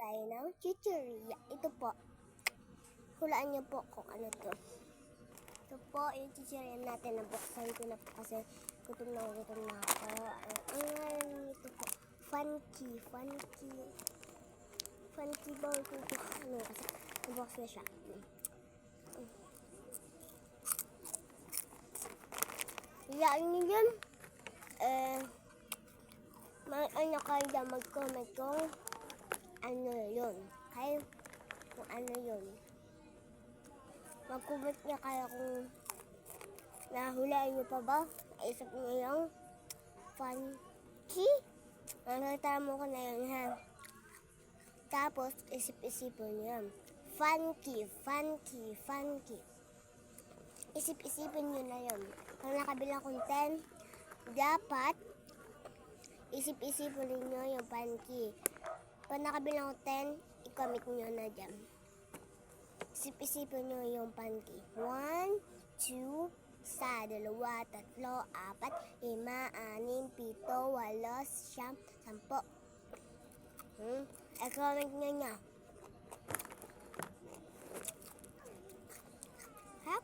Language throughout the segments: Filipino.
tayo ng chichirya. Ito po. Hulaan niyo po kung ano to. Ito po yung chichirya natin. Nabuksan ko na po kasi gutom na ako. Ito po. Funky ball ko ito. Ano kasi nabox na siya. Hiyaan niyo yan. Ano kayo dyan mag-comment kung ano yun. Kaya kung ano yun. Mag-comment niya kayo kung nahulaan niyo pa ba? Naisip niyo yung funky? Nakatama ko na yun ha. Tapos isip-isipin niyo yan. Funky. Isip-isipin niyo na yun. Kung nakabilang kong 10, dapat isip-isipin niyo yung funky. Pag nakabilang ko 10, i-comment nyo na dyan. Isip-isipin nyo yung funky. 1, 2, 1, 2, 3, 4, 5, 6, 7, 8, 9, 10, 10. I-comment nyo niya. Hap?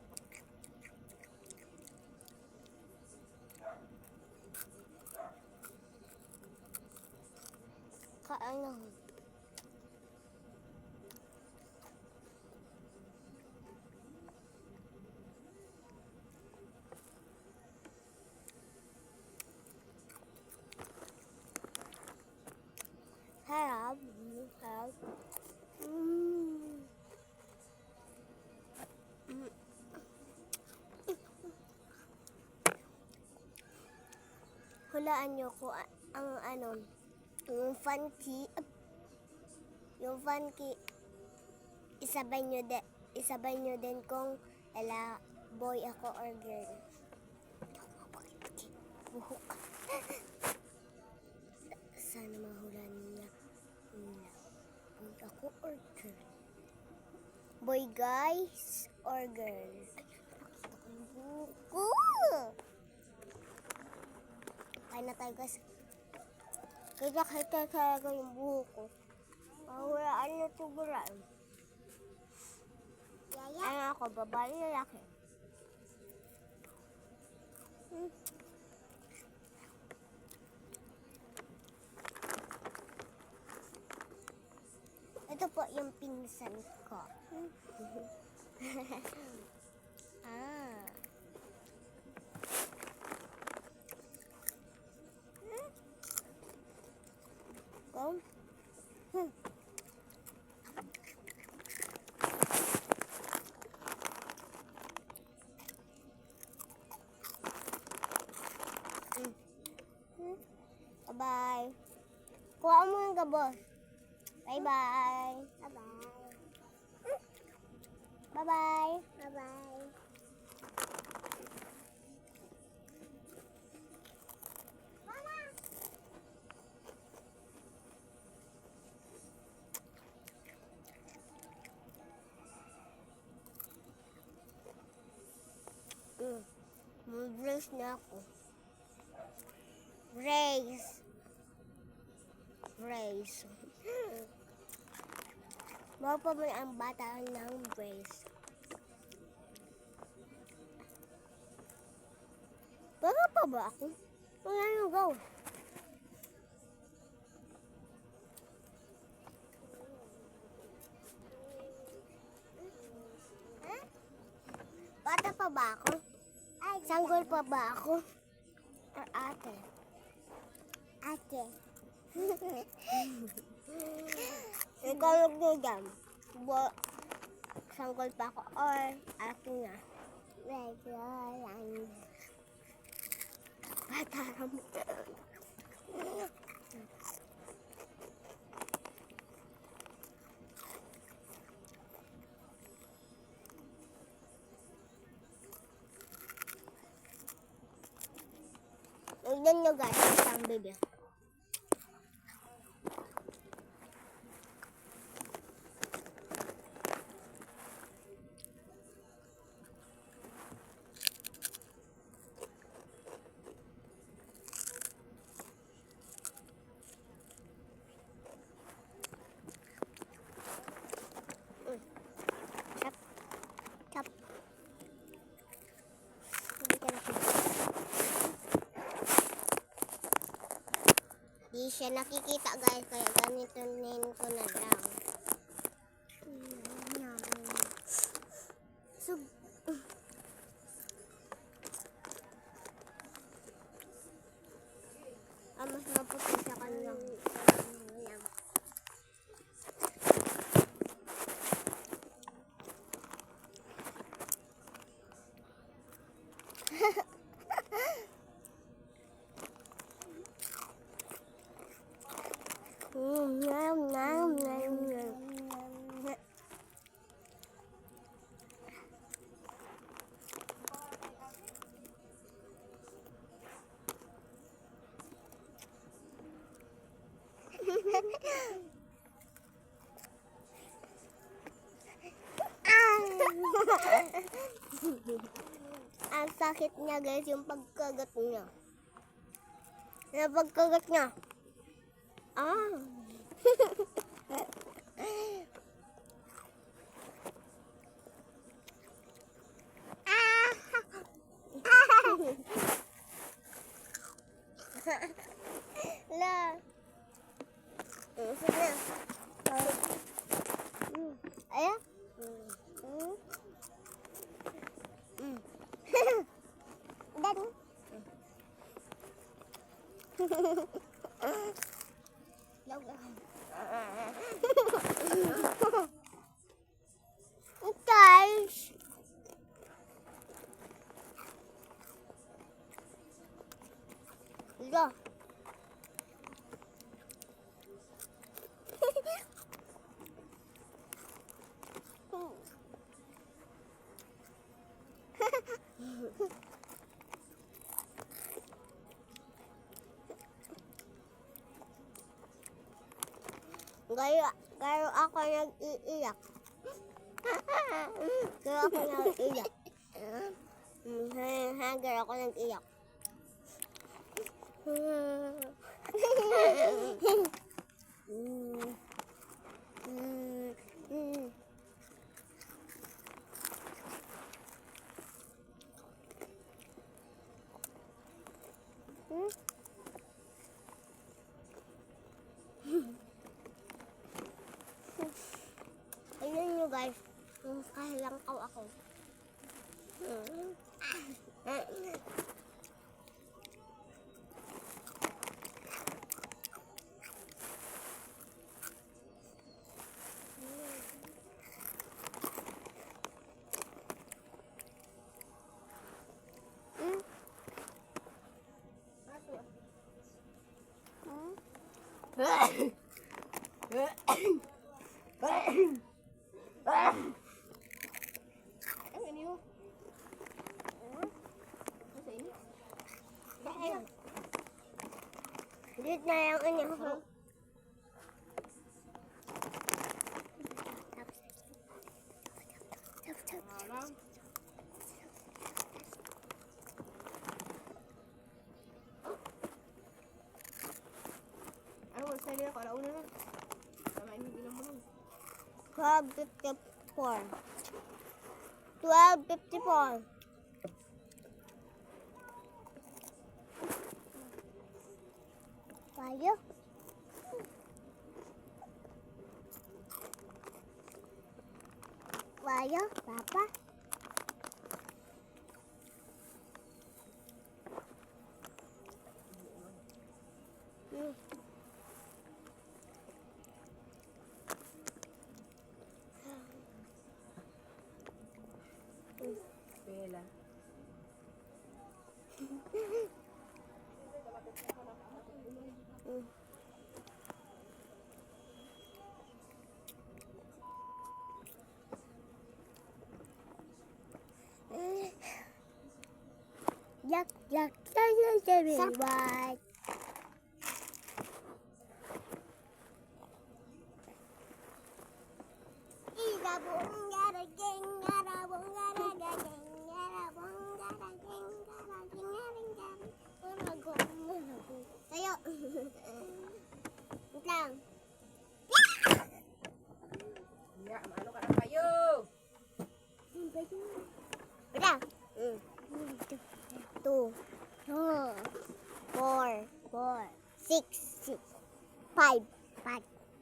Kaano? Harap. Hulaan nyo kung ang ano, yung funky, isabay nyo din kung boy ako or girl. Buhok. Sana mahulaan niya. Boy ako or girl? Boy guys or girl? Ay, nakita ko yung buhok ko. Kaya na tayo guys. Kita talaga yung buhok ko. Mahulaan na ito bulaan. Ano ako, babae lalaki? Ito po yung pinsan ko. Go. Bye-bye. Kuha mo yung gabos. Bye-bye. Bye-bye. Bye-bye. Mag-brace na ako. Brace. Bago pa may ang bata ng brace. Bago pa ba ako? Wala nang go. Bata pa ba ako? Sanggol pa ba ako? Or ate? Ate. Ikaw nyo dyan. Sanggol pa ako or ate na? Medyo lang. Bata mo. Tignan nyo guys, isang bebe. siya nakikita guys, kaya ganito nin ko na lang. So, mas maputi sa kanya. Nom, nom, nom, nom. Ang sakit niya guys, yung pagkagat niya. Yung pagkagat niya. La. Sige. Ayan. Dan. Guys. Go. Gaya ako nag-iiyak. Gaya ako nag-iiyak. Gaya ako nag-iiyak. Ayun nyo guys, kahilangkaw ako. Dito na yung inyo. Ano sa nila ko alauna na. Tama ini bilang mo. 12:54. 12:54. Wayo. Wayo, Papa. Bella. Yak, yak, what? Tayo. Wait lang. Ya, maano ka na kayo? Wait lang. 2, 4, 6. 5,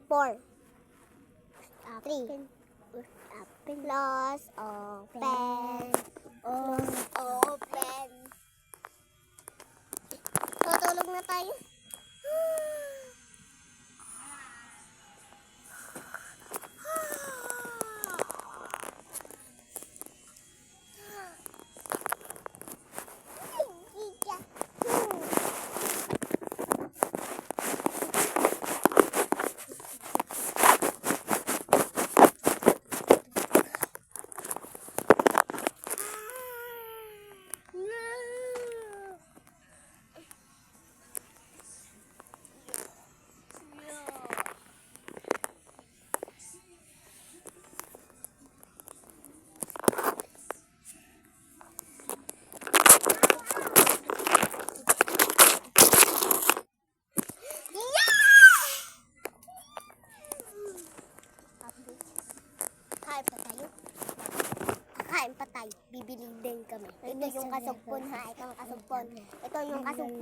4, 3, close, open, open. Tutulog na tayo. Kain pa tayo. Kakain pa tayo. Bibili din kami. Ito yung kasugpon ha. Ito yung kasugpon. Ito yung kasugpon.